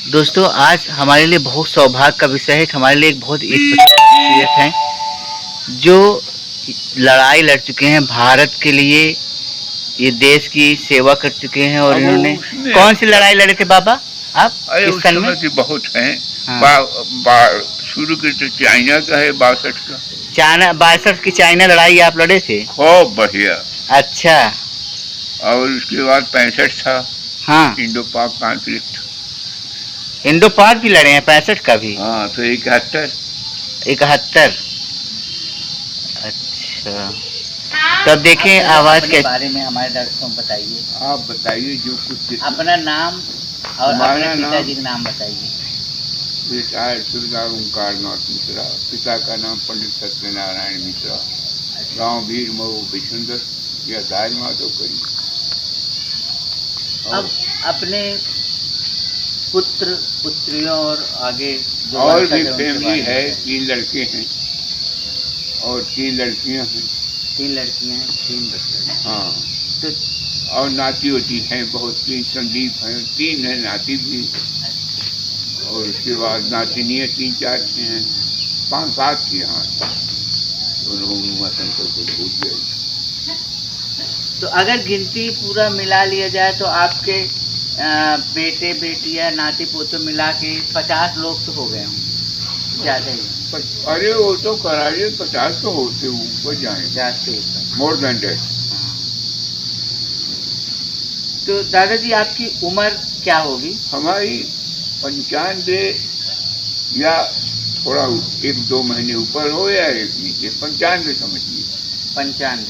दोस्तों आज हमारे लिए बहुत सौभाग्य का विषय है कि हमारे लिए एक बहुत स्पेशल शख्सियत हैं जो लड़ाई लड़ चुके हैं भारत के लिए, ये देश की सेवा कर चुके हैं। और अब इन्होंने उसमें कौन सी लड़ाई लड़े थे बाबा आप अरे किस उस सन में? समय की बहुत हैं। हाँ। शुरू की तो चाइना का है 62 का। चाइना 62 की चाइना लड़ाई आप लड़े थे? खूब बढ़िया। अच्छा। और उसके बाद 65 था। हाँ। इंडो पाक कॉन्फ्लिक्ट। इंडो पाक भी लड़े हैं 65 का भी? हाँ। फिर 71। 71। अच्छा, तब देखें आवाज के बारे में हमारे दर्शकों को बताइए। आप बताइए जो कुछ। अपना नाम और अपने पिताजी का नाम बताइए। रिटायर्ड सूबेदार ओंकारनाथ मिश्रा, पिता का नाम पंडित सत्यनारायण मिश्रा, गांव वीर मऊ विशुंदर, या दाल माधव करी। अब अपने पुत्र पुत्रियों और आगे जो और वंशज भी हैं, उनके फैमिली बारे में है। बताइए। 3 लड़के हैं और 3 लड़कियां हैं। 3 लड़कियां हैं, 3 बच्चे हैं। हाँ। तो और नाती होती हैं बहुत। 3 संदीप हैं, 3 है नाती भी। और उसके बाद नातिनियाँ 3-4 हैं, 5-7 की। हाँ, उन्होंने शंकर को भूल गए। तो अगर गिनती पूरा मिला लिया जाए तो आपके बेटे बेटियां नाती पोते मिला के 50 लोग तो हो गए होंगे, ज़्यादा ही। अरे वो तो कराइए 50 तो होते ऊपर जाए, जाते मोर देन डेट। तो दादाजी आपकी उम्र क्या होगी? हमारी 95 या थोड़ा 1-2 महीने ऊपर हो या एक नीचे, 95 समझिए। 95।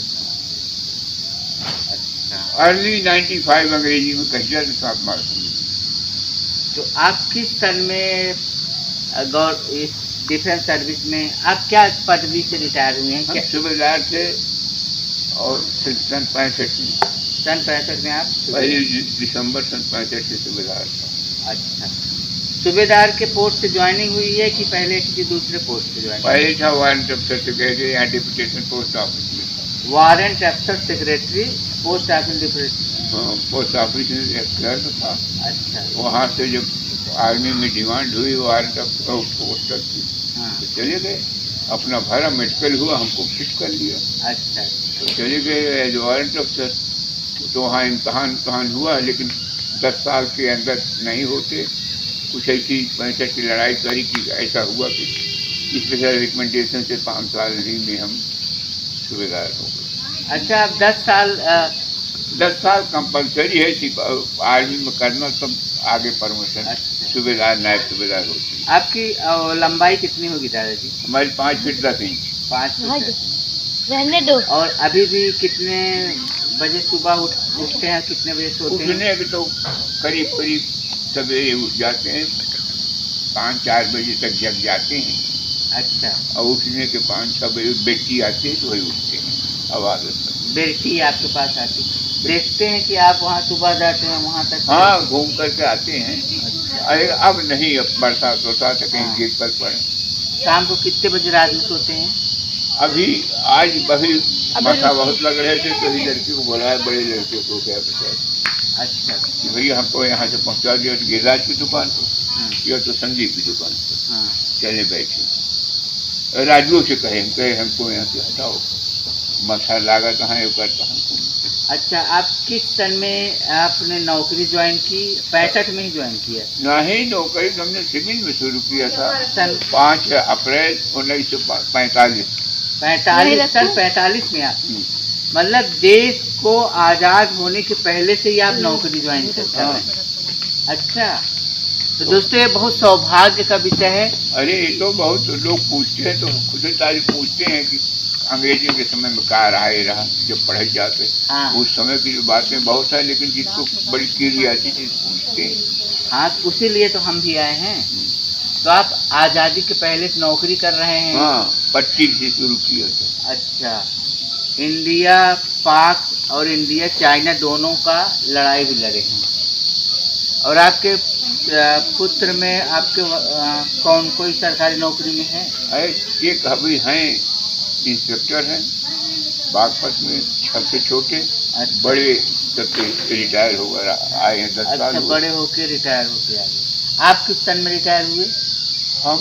अच्छा। अर्ली 95 अंग्रेजी में कह जाए तो 7 मार्च। तो आप किस सन में इस डिफेंस सर्विस में आप क्या पदवी से रिटायर हुए हैं? हम सूबेदार थे और सन 65 में। सन 65 में आप 1 दिसंबर सन 65 से सूबेदार था। अच्छा, सूबेदार के पोस्ट से ज्वाइनिंग हुई है कि पहले किसी दूसरे पोस्ट से ज्वाइनिंग? पहले था वारंट अफसर सेक्रेटरी या डिप्यूटेशन पोस्ट ऑफिस में था। वारंट अफसर सेक्रेटरी पोस्ट ऑफिस डिप्यूटेशन। हाँ, पोस्ट ऑफिस में एक क्लर्क था। अच्छा। वहाँ से जब आर्मी में डिमांड हुई वारंट अफसर पोस्ट की, तो चले गए। अपना भरा मेडिकल हुआ, हमको फिट कर लिया। अच्छा। तो चले गए एज वारंट अफसर। तो वहाँ इम्तहान हुआ, लेकिन 10 साल के अंदर नहीं होते। कुछ ऐसी 65 की लड़ाई करी कि ऐसा हुआ कि स्पेशल रिकमेंडेशन से 5 साल ही में हम सूबेदार हो गए। अच्छा, अब 10 साल कंपलसरी है आर्मी में करना, तब आगे प्रमोशन। अच्छा। सूबेदार नायब सूबेदार होती है। आपकी लंबाई कितनी होगी दादाजी? हमारी 5 फीट 10 इंच। 5 फीट। रहने दो। और अभी भी कितने बजे सुबह उठते हैं, कितने बजे सोते हैं? उठने के तो करीब सवेरे उठ जाते हैं, 5-4 बजे तक जग जाते हैं। अच्छा। और उठने के 5-6 बजे बेटी आती है तो वही उठते हैं आवाज़। बेटी आपके पास आती, देखते हैं कि आप वहाँ सुबह जाते हैं वहाँ तक? हाँ, घूम करके आते हैं। अच्छा। अरे अब नहीं, अब बरसात होता तो कहीं गेट पर पड़े। शाम को कितने बजे रात में सोते हैं? अभी आज मसा बहुत लग रहे थे तो ही लड़की को बुलाया, बड़े लड़के को क्या बता। अच्छा। कि भैया हमको यहाँ से पहुँचा दिया गिरिराज की दुकान पर या तो संदीप की दुकान पर। हाँ। चले बैठे, राजू से कहे हमको यहाँ से हटाओ, मसा लागा कहाँ है करता हमको। अच्छा, आप किस सन में आपने नौकरी ज्वाइन की? 65 में ही ज्वाइन किया? नहीं, नौकरी हमने सिविल में शुरू किया था सन 5 अप्रैल 1945। 45 सन 45 में आप, मतलब देश को आज़ाद होने के पहले से ही आप नौकरी ज्वाइन करते हैं? अच्छा, तो दोस्तों ये बहुत सौभाग्य का विषय है। अरे ये तो बहुत लोग पूछते हैं, तो खुद तारीफ पूछते हैं कि अंग्रेजी के समय में क्या रहा जब पढ़ाई जाते। हाँ। उस समय की बातें बहुत है, लेकिन जिसको बड़ी क्यूरियोसिटी पूछते हैं। हाँ, उसी लिए तो हम भी आए हैं। तो आप आज़ादी के पहले से नौकरी कर रहे हैं? हाँ, 25 से शुरू किया था। अच्छा, इंडिया पाक और इंडिया चाइना दोनों का लड़ाई भी लड़े हैं। और आपके पुत्र में आपके कौन कोई सरकारी नौकरी में है? एक अभी हैं, इंस्पेक्टर हैं बागपत में, सबसे छोटे। बड़े सबसे रिटायर हो गए, आए हैं 10 साल। अच्छा, बड़े होके रिटायर होके आ गए। आप किस सन में रिटायर हुए? हम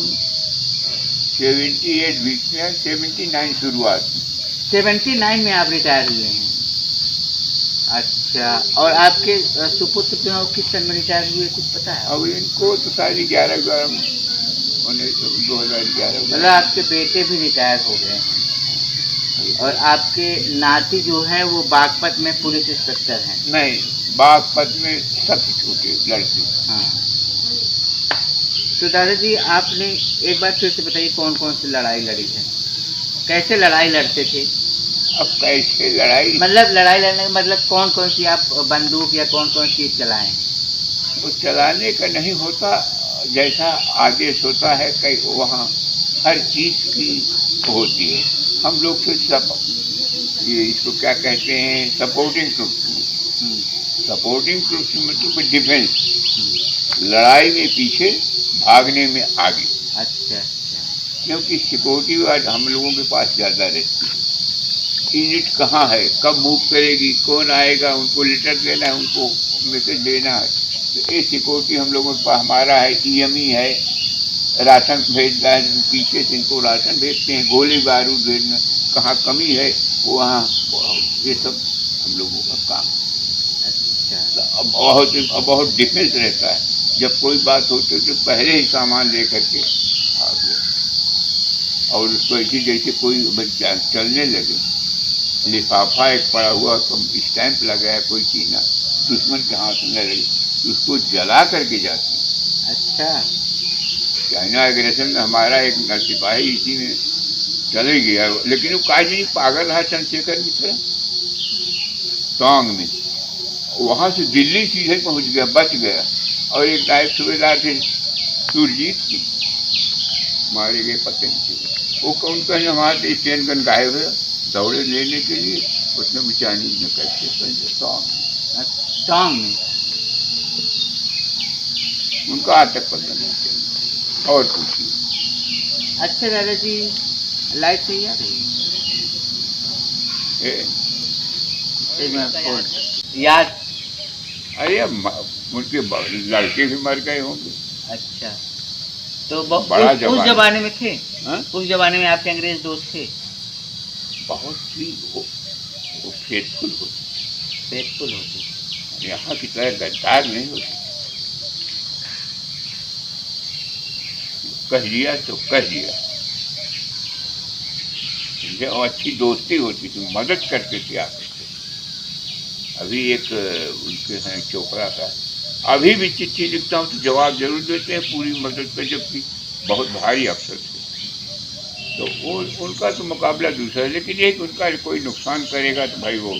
78 बीच में, 79 शुरुआत में। 79 में आप रिटायर हुए हैं। अच्छा, और आपके सुपुत्र जो है वो किस सन में रिटायर हुए, कुछ पता है? अब इनको तो सारी 11 होने 2011। मतलब आपके बेटे भी रिटायर हो गए हैं और आपके नाती जो है वो बागपत में पुलिस इंस्पेक्टर हैं। नहीं, बागपत में सबसे छोटे लड़के। हाँ, तो दादाजी आपने एक बार फिर से बताइए कौन कौन सी लड़ाई लड़ी है, कैसे लड़ाई लड़ते थे? अब कैसे लड़ाई, मतलब लड़ाई लड़ने का मतलब कौन कौन सी आप बंदूक या कौन कौन सी चीज चलाएं? वो चलाने का नहीं होता, जैसा आदेश होता है कई वहाँ हर चीज़ की होती है। हम लोग तो सब ये इसको क्या कहते हैं, सपोर्टिंग ट्रूप्स। सपोर्टिंग ट्रूप्स मतलब डिफेंस, लड़ाई में पीछे, भागने में आगे। अच्छा अच्छा, क्योंकि सिक्योरिटी आज हम लोगों के पास ज़्यादा रहती है। यूनिट कहाँ है, कब मूव करेगी, कौन आएगा, उनको लेटर देना है, उनको मैसेज देना है। तो ये सिक्योरिटी हम लोगों के पास हमारा है। EME है, राशन भेजता है, पीछे से इनको राशन भेजते हैं, गोली बारूद भेजना, कहाँ कमी है वहाँ, ये सब हम लोगों का काम। अच्छा, अब बहुत डिफेंस रहता है। जब कोई बात होती है तो पहले ही सामान लेकर के आ गए, और उसको ऐसी जैसे कोई बच्चा चलने लगे, लिफाफा एक पड़ा हुआ, स्टैंप लगा है, कोई चीज़ ना दुश्मन के हाथ में लगे, उसको जला करके जाते हैं। अच्छा, चाइना एग्रेशन में हमारा एक सिपाही इसी में चले गया, लेकिन वो काज नहीं, पागल रहा चंद्रशेखर मिश्रा, टोंग में। वहाँ से दिल्ली सीधे पहुँच गया, बच गया। और एक नायब सूबेदार थे सुरजीत की, मारे गए पते नहीं। वो कौन कहीं हमारे स्टैंड गन गायब है, दौड़े लेने के लिए, उसने चाइनीज में कैसे टोंग में उनका आज तक पता नहीं चला। और पूछिए। अच्छा दादाजी, लाइट सही आ रही है? एक मिनट, याद। अरे उनके लड़के भी मर गए होंगे। अच्छा, तो बड़ा उस जमाने में थे? हाँ? उस जमाने में आपके अंग्रेज दोस्त थे? बहुत ही वो फेथफुल होते, यहाँ की तरह गद्दार नहीं होते। कह दिया तो कह दिया, और अच्छी दोस्ती होती थी, मदद करते थे आकर के। अभी एक उनके हैं चोपड़ा का, अभी भी चिट्ठी लिखता हूँ तो जवाब जरूर देते हैं, पूरी मदद पे, जबकि बहुत भारी अफसर थे। तो वो उनका तो मुकाबला दूसरा है, लेकिन एक उनका कोई नुकसान करेगा तो भाई वो।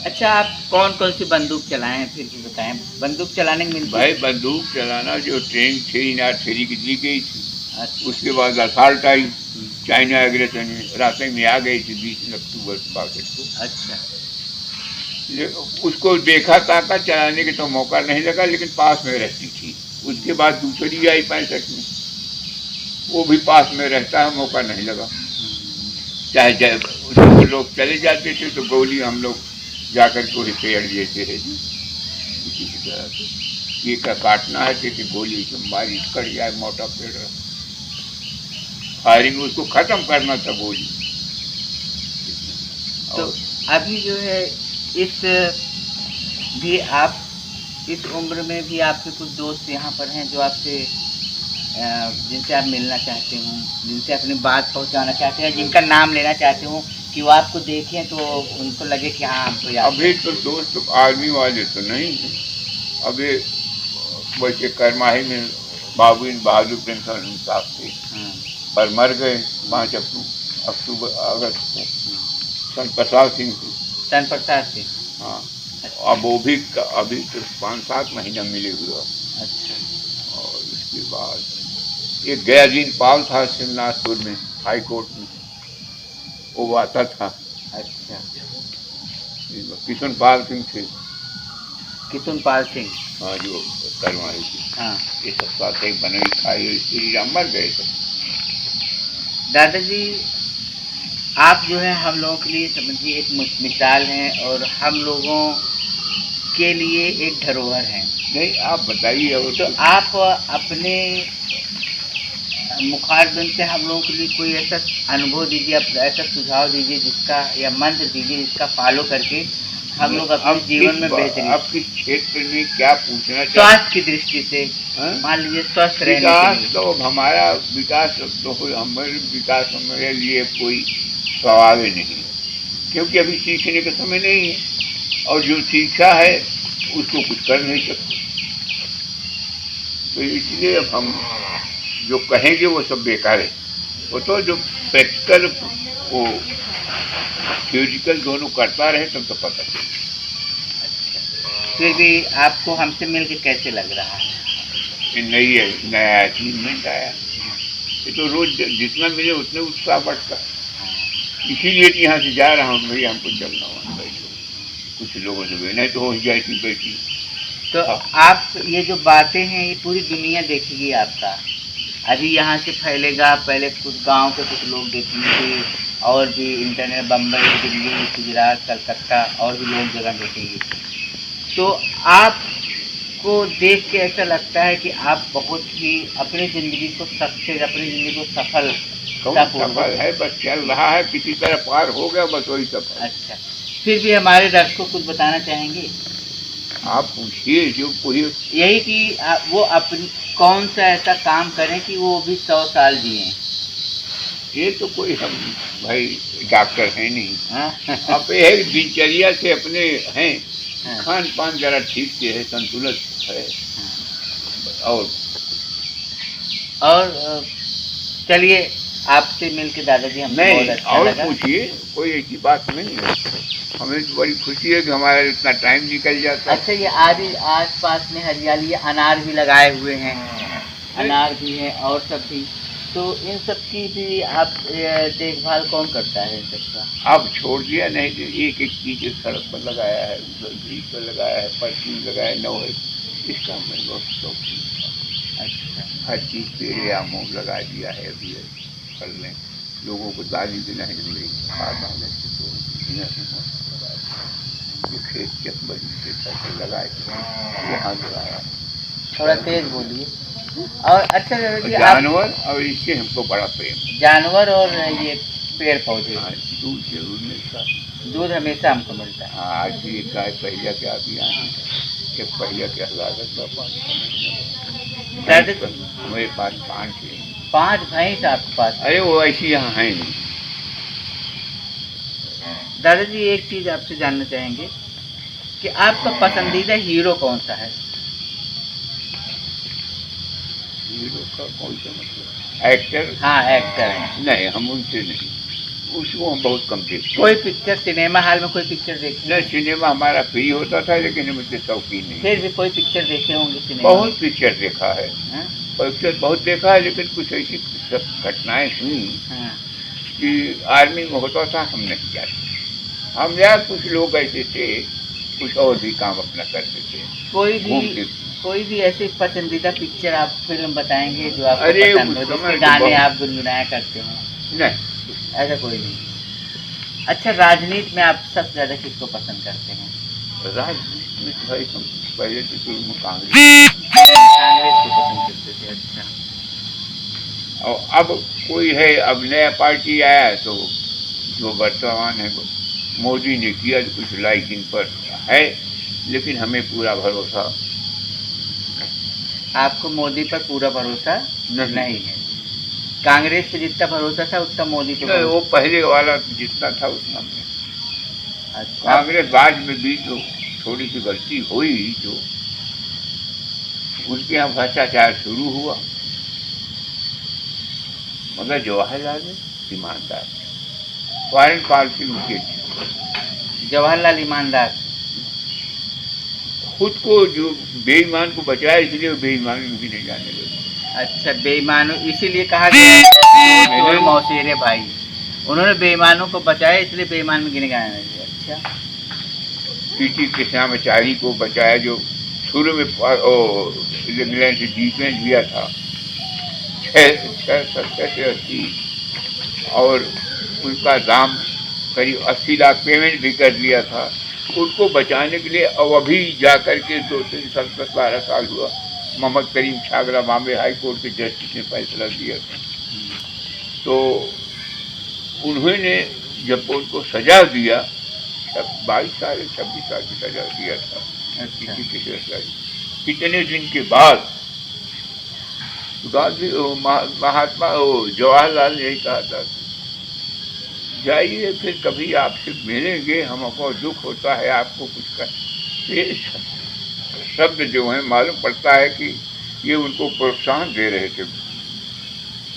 अच्छा, आप कौन कौन सी बंदूक चलाए हैं फिर भी बताएं, बंदूक चलाने में मिलती? भाई बंदूक चलाना जो ट्रेनिंग 3 की दी गई थी, अच्छा, उसके बाद असाल्ट आई, चाइना एग्रेशन में रास्ते में आ गई थी 20 अक्टूबर 62 को। अच्छा, उसको देखा ताका, चलाने के तो मौका नहीं लगा, लेकिन पास में रहती थी। उसके बाद दूसरी आई 65 में, वो भी पास में रहता है, मौका नहीं लगा। चाहे उसको लोग चले जाते थे तो गोली हम लोग जाकर को रिपेयर देते रहे इसी की तरह से। ये का काटना है कि गोली मारी कट जाए, मोटा पेड़ फायरिंग, उसको ख़त्म करना था गोली। तो अभी जो है इस भी आप इस उम्र में भी आपके कुछ दोस्त यहाँ पर हैं जो आपसे जिनसे आप मिलना चाहते हो, जिनसे अपनी बात पहुँचाना चाहते हैं, जिनका नाम लेना चाहते हो कि वो आपको देखें तो उनको लगे कि हाँ हमको याद। अभी तो दोस्त आर्मी वाले तो नहीं हैं। अभी वैसे करमाही में बहादुर पेंशन साहब थे, पर मर गए 5 अक्टूबर अगस्त को, सन प्रसाद सिंह थे। सन प्रसाद सिंह, हाँ। अब वो भी अभी तो 5-7 महीना मिले हुए। अच्छा, और उसके बाद एक गयादीन पाल था शिवनाथपुर में, हाई कोर्ट में, वो आता था। अच्छा, किशन पाल सिंह थे। किशन पाल सिंह, हाँ, जो करवाई थी। हाँ। ये सब साथ एक बनई खाई, श्री राम मर गए थे। दादाजी, आप जो है हम लोगों के लिए समझिए एक मिसाल हैं, और हम लोगों के लिए एक धरोहर हैं। नहीं, आप बताइए। और तो आप अपने मुखारबिंद से हम लोगों के लिए कोई ऐसा अनुभव दीजिए, ऐसा सुझाव दीजिए जिसका, या मंत्र दीजिए जिसका फॉलो करके हम लोग अपने जीवन में बेहतरी। आप किस क्षेत्र में क्या पूछना चाहते? स्वास्थ्य की दृष्टि से, हाँ? मान लीजिए स्वस्थ रहने के विकास लिए। तो हमारा विकास तो हमारे विकास हमारे लिए कोई सवाल ही नहीं, क्योंकि अभी सीखने का समय नहीं है, और जो सीखा है उसको कुछ कर नहीं सकते। तो इसलिए अब हम जो कहेंगे वो सब बेकार है। वो तो जो प्रैक्टिकल वो थ्योरिटिकल दोनों करता रहे तब तो पता चले। फिर भी आपको हमसे मिलके कैसे लग रहा है? ये नया अचीवमेंट आया, ये तो रोज जितना मिले उतने उत्साह बढ़ता है। इसीलिए तो यहाँ से जा रहा हूँ, भाई हमको चलना हुआ कुछ लोगों से, नहीं तो हो जाए थी बैठी। तो आप ये जो बातें हैं ये पूरी दुनिया देखेगी आपका। अभी यहाँ से फैलेगा, पहले कुछ गांव के कुछ लोग देखेंगे, और भी इंटरनेट, बम्बई, दिल्ली, गुजरात, कलकत्ता और भी लोग जगह देखेंगे। तो आपको देख के ऐसा लगता है कि आप बहुत ही अपनी ज़िंदगी को सक्सेस, अपनी ज़िंदगी को सफल है, बस चल रहा है, किसी तरह पार हो गया, बस वही सफल। अच्छा, फिर भी हमारे दर्शकों को कुछ बताना चाहेंगे? आप पूछिए जो कोई। यही कि वो अपनी कौन सा ऐसा काम करें कि वो भी 100 साल जिए। ये तो कोई हम भाई डॉक्टर हैं नहीं। हाँ? अब ये दिनचर्या से अपने हैं, हाँ। खान पान जरा ठीक से है, संतुलित है। हाँ। और चलिए, आपसे मिलके दादाजी हमको बहुत अच्छा लगा। और पूछिए, कोई ऐसी बात नहीं है, हमें तो बड़ी खुशी है कि हमारा इतना टाइम निकल जाता है। अच्छा, ये आस पास में हरियाली, अनार भी लगाए हुए हैं, अनार भी हैं और सब भी, तो इन सब की भी आप देखभाल कौन करता है इन सब का? अब छोड़ दिया, नहीं तो एक एक चीज़ सड़क पर लगाया है, उधर ब्रिज पर लगाया है, परफ्यूम लगाया है, नौ है, इसका मैं बहुत शौक। अच्छा, हर चीज़ पेड़ या मूल लगा दिया है अभी कर लें, लोगों को दाली भी नहीं मिली, खाद आने से तो ये खेत के बगीचे से लगाए, वहाँ लगाया। थोड़ा तेज बोलिए। और अच्छा दादाजी, जानवर और इससे हमको बड़ा प्रेम। जानवर और ये पेड़ पौधे। हाँ, दूध जरूर मिलता, दूध हमेशा हमको मिलता है। हाँ, आज भी एक गाय पहिया के अभियान है, एक पहिया के लागत का 5 हमारे पास 5 भैंस आपके पास? अरे वो ऐसी यहाँ है नहीं। दादाजी, एक चीज़ आपसे जानना चाहेंगे कि आपका पसंदीदा हीरो कौन सा है? हीरो का कौन सा मतलब? एक्टर? हाँ, एक्टर है। नहीं, हम उनसे नहीं, उसको हम बहुत कम देखते। कोई पिक्चर सिनेमा हॉल में कोई पिक्चर देखे? नहीं, सिनेमा हमारा फ्री होता था, लेकिन मुझे शौकीन नहीं। फिर भी कोई पिक्चर देखे होंगे सिनेमा? बहुत पिक्चर देखा है। हाँ? पिक्चर बहुत देखा है, लेकिन कुछ ऐसी घटनाएं हुई हाँ। कि आर्मी में होता था, हम नहीं जाते। हम यार कुछ लोग ऐसे थे, कुछ और भी काम अपना करते थे। कोई भी ऐसी पसंदीदा पिक्चर आप फिल्म बताएंगे जो आपको अरे पसंद हो, जिसके गाने आप गुनगुनाया करते हो? नहीं, ऐसा कोई नहीं। अच्छा, राजनीति में आप सबसे ज़्यादा किसको पसंद करते हैं? राजनीति में भाई हम पहले तो शुरू में कांग्रेस को पसंद करते थे। अच्छा, और अब कोई है, अब नया पार्टी आया है, तो जो वर्तमान है मोदी ने किया, कुछ लाइकिंग पर है, लेकिन हमें पूरा भरोसा। आपको मोदी पर पूरा भरोसा नहीं है? कांग्रेस पे जितना भरोसा था उतना मोदी पे? वो पहले वाला जितना था उतना में। अच्छा, कांग्रेस बाद में भी जो थोड़ी सी गलती हुई, जो उनके यहाँ भ्रष्टाचार शुरू हुआ, मगर जवाहरलाल ईमानदार, फॉरेन पॉलिसी उनकी थी। जवाहरलाल ईमानदार खुद को जो बेईमान को बचाया, इसलिए बेईमान में भी नहीं जाने लगे। अच्छा, बेईमानों इसीलिए कहा गया चोर मौसेरे भाई, उन्होंने बेईमानों को बचाया, इसलिए बेईमान में गिने गए नहीं। अच्छा, पीटी कृष्णाचारी को बचाया, जो शुरू में इंग्लैंड से जीतने दिया था 670 से 80, और उनका दाम करीब 80 लाख पेमेंट भी कर दिया था, उनको बचाने के लिए अब अभी जाकर के 2-3 साल 10-12 साल हुआ, मोहम्मद करीम छागला बॉम्बे हाई कोर्ट के जस्टिस ने फैसला दिया था। तो उन्होंने जब उनको सजा दिया, 22 साल 26 साल की सजा दिया था। अच्छा। कितने दिन के बाद गांधी महात्मा जवाहरलाल ने कहा था, जाइए फिर कभी आपसे मिलेंगे, हमको दुख होता है आपको कुछ कर। ये शब्द जो है मालूम पड़ता है कि ये उनको प्रोत्साहन दे रहे थे।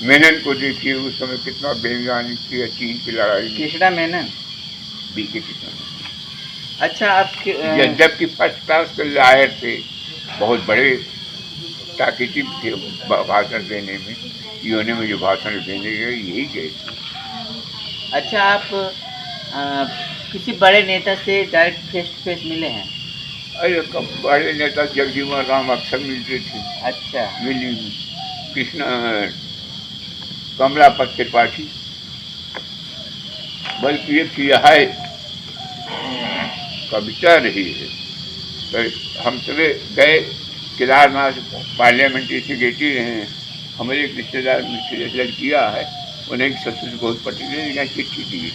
मेनन को देखिए उस समय कितना बेईमानी किया चीन की लड़ाई में, कृष्णा मेनन, बीके कृष्णा। अच्छा आपके जबकि फर्स्ट क्लास के लायर थे, बहुत बड़े ताकतीब थे भाषण देने में, यूएन में जो भाषण देने गए यही गए थे। अच्छा आप किसी बड़े नेता से डायरेक्ट फेस टू फेस मिले हैं? अरे बड़े नेता जगजीवन राम अक्सर मिलते थे। अच्छा। मिली कृष्णा कमलापत त्रिपाठी, बल्कि एक यह कविता रही है। तो हम सभी गए केदारनाथ, पार्लियामेंट्री सेक्रेटरी रहे हैं, हमारे एक रिश्तेदार लड़किया है, उन्हें एक ससुर बहुत पर्टिकुलर चिट्ठी दी है।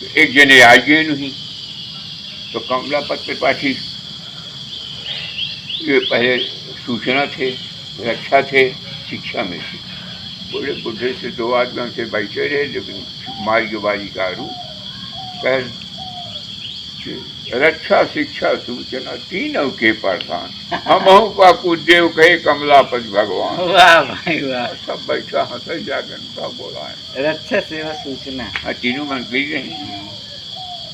तो एक जने आ गए नहीं, तो कमलापत त्रिपाठी ये पहले सूचना थे, रक्षा थे, शिक्षा में थे। बूढ़े बुढ़े से 2 आदमी हमसे बैठे रहे, लेकिन मार्गबाजी का रूप कह रक्षा शिक्षा सूचना तीनों के प्रधान, हम का कुदेव कहे कमलापति भगवान। वाह भाई वाह। सब बैठा हंसे जाकर उनका बोला है रक्षा सेवा सूचना। तीनों मंत्री रहे।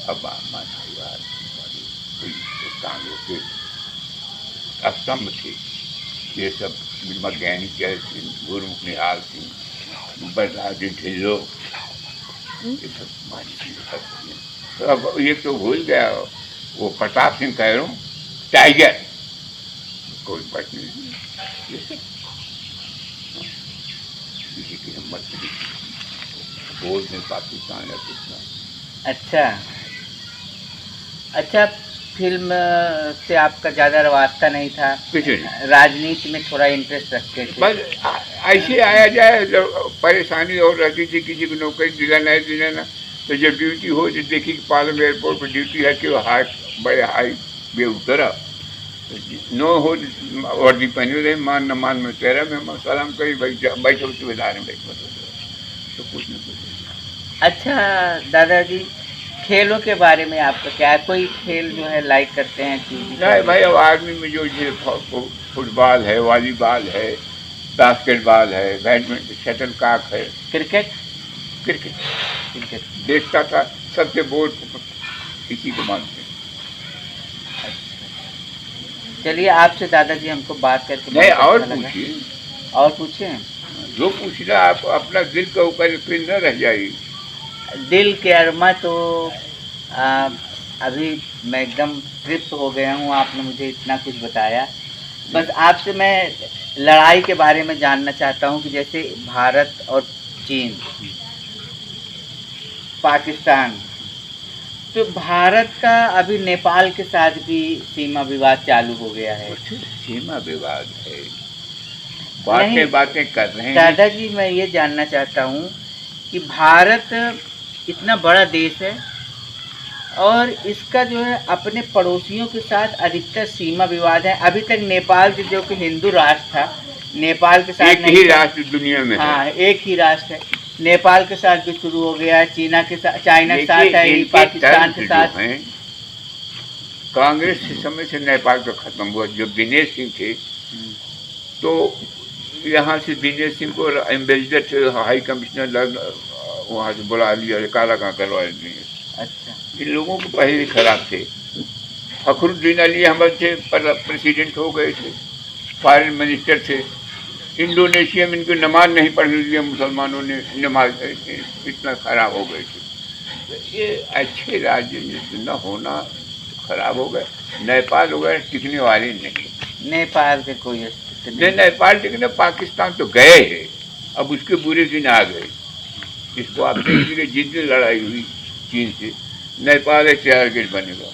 अब कांग्रेस के स्तंभ थे ये सब, मज्ञानी चैल सिंह, गुरुमुख निहाल सिंह, बरसाती ढिल्लो, ये सब। तो अब ये तो भूल गया, वो प्रताप सिंह कह रहा हूँ, टाइगर, कोई बात नहीं, किसी की हिम्मत नहीं, बोल में पाकिस्तान है कितना। अच्छा अच्छा, फिल्म से आपका ज़्यादा वास्ता नहीं था? कुछ नहीं, राजनीति में थोड़ा इंटरेस्ट रखते थे? बस ऐसे आया जाए, परेशानी और रहती थी, किसी को नौकरी दिलाना है दिलाना, तो जब ड्यूटी हो तो देखी कि पालम एयरपोर्ट पर ड्यूटी है कि हाई बड़े हाई वे उतरा, नो हो वर्दी पहने रहे, मान न मान में तेरा में सलाम करी, बैठो सुविधा में बैठो, तो कुछ न कुछ। अच्छा दादाजी, खेलों के बारे में आपका क्या है? कोई खेल जो है लाइक करते हैं? नहीं भाई, अब आर्मी में जो फुटबॉल है, वॉलीबॉल है, बास्केटबॉल है, बैडमिंटन, शटलकॉक है, क्रिकेट क्रिकेट देखता था, सबसे बोर्ड इसी को मानते। चलिए आपसे दादाजी हमको बात करके नहीं, बहुत और अच्छा लगा। पूछिए, और पूछें? जो पूछना आप अपना दिल के ऊपर फिर न रह जाइए। दिल के अरमा तो अभी मैं एकदम तृप्त हो गया हूँ, आपने मुझे इतना कुछ बताया। बस आपसे मैं लड़ाई के बारे में जानना चाहता हूँ कि जैसे भारत और चीन, पाकिस्तान, तो भारत का अभी नेपाल के साथ भी सीमा विवाद चालू हो गया है। सीमा विवाद है, बातें कर रहे हैं। दादाजी मैं ये जानना चाहता हूँ कि भारत इतना बड़ा देश है और इसका जो है अपने पड़ोसियों के साथ अधिकतर सीमा विवाद है। अभी तक नेपाल जो कि हिंदू राष्ट्र था, नेपाल के साथ एक ही राष्ट्र दुनिया में, हाँ एक ही राष्ट्र है, नेपाल के साथ भी शुरू हो गया है, चाइना के साथ है, पाकिस्तान के साथ है। कांग्रेस के समय से नेपाल का खत्म हुआ। जब दिनेश सिंह थे तो यहाँ से दिनेश सिंह को एम्बेसडर थे, हाई कमिश्नर वहाँ से बुला लिया, काला कहाँ करवा दिए। अच्छा, इन लोगों को पहले खराब थे। फखरुद्दीन अली अहमद थे, प्रेसिडेंट हो गए थे, फॉरेन मिनिस्टर थे। इंडोनेशिया में इनको नमाज नहीं पढ़ने दिया मुसलमानों ने, नमाज इतना खराब हो गए थे। तो ये अच्छे राज्य न होना खराब हो गए। नेपाल हो गए टिकने वाले नहीं, नेपाल के कोई नहीं, नेपाल टिकने, पाकिस्तान तो गए हैं, अब उसके बुरे दिन आ गए। इसको आप देखिए, जितनी लड़ाई हुई चीन से, नेपाल एक 4 गेट बनेगा,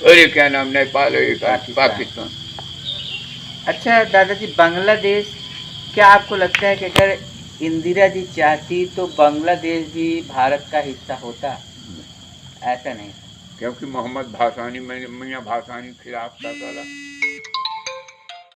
और ये क्या नाम, नेपाल और एक पाकिस्तान। अच्छा दादाजी, बांग्लादेश, क्या आपको लगता है कि अगर इंदिरा जी चाहती तो बांग्लादेश भी भारत का हिस्सा होता? ऐसा नहीं। क्योंकि मोहम्मद भासानी, मियाँ भासानी खिलाफ था साला।